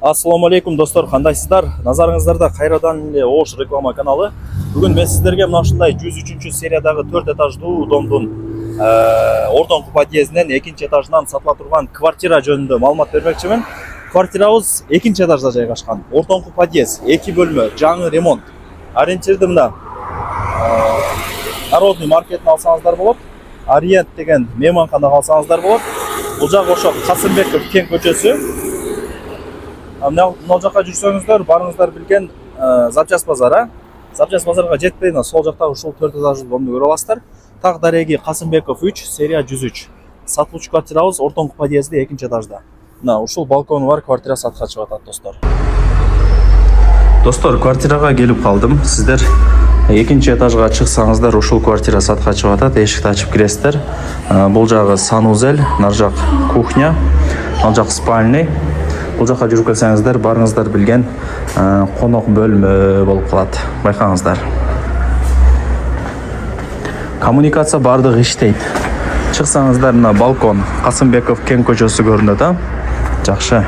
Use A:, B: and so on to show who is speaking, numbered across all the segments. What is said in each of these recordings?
A: Ассаламу алейкум достор, кандайсыздар? Назарыңыздарда кайрадан эле Ош реклама каналы. Бүгүн мен сиздерге мына ушундай 103 сериядагы 4 этаждуу домдун ордоңку подъездинен 2 этажынан сатыла турган квартира жөнүндө маалымат бермекчимин. Квартирабыз 2 этажда жайгашкан. Ордоңку подъезд, 2 бөлмө, жаңы ремонт. Ориентирди мына Народный маркеттин алсаңыздар болот. Ориент деген мейманканага алсаңыздар болот. Бул жак ошо Касымбеков Кен көчөсү. Мына жака жүрсөңүздөр, барыңыздар билген Запчасть базара. Запчасть базарга жетпей, сол жактагы ушул 4 этаждуу домду көрө аласыздар. Так дареги Касымбеков 3, серия 103. Сатылуучу квартирабыз ордоңку подъезди 2 этажда. Мына ушул балкону бар квартира сатка чыгып атат достор. Достор, квартирага келип калдым. Сиздер 2 этажга чыксаңыздар, ушул квартира сатка чыгып атат. Эшикти ачып киресиздер. Бул жагы санузел, нар жак кухня, ал жак спальный. Бул жака жүрүп келсеңиздер, барыңыздар билген конок бөлмө болуп калат. Байкаңыздар. Коммуникация бардыгы иштейт. Чыксаңыздар, мына балкон Касымбеков Кен көчөсү көрүнөт, а? Жакшы.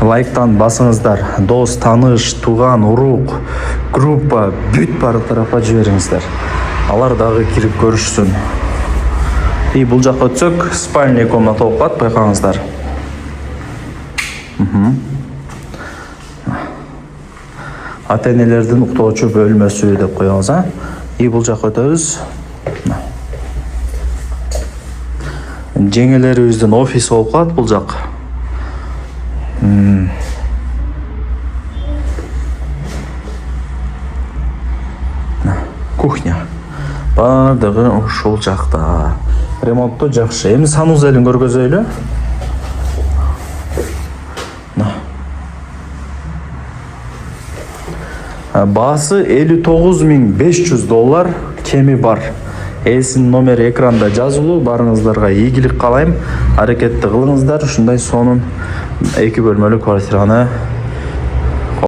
A: Лайктан басыңыздар. Дос, тааныш, тууган, урук, группа бүт бардык тарапка жибериңиздер. Алар дагы кирип көрүшсүн. И бул жакка өтсөк, спальный комната болуп калат, байкаңыздар. Ата-энелердин уктоочу бөлмөсү деп коебуз, а? И бул жакка өтөбүз. Жеңелерибиздин офис болуп калат бул жак. Кухня. Бардыгы ушул жакта. Ремонтту жакшы. Эми санузелин көргөзөйлү. Баасы $59.500 кеми бар. Эсинин номери экранда жазылуу. Барыңыздарга ийгилик каалайм. Аракетти кылыңыздар. Ушундай сонун 2 бөлмөлүк квартираны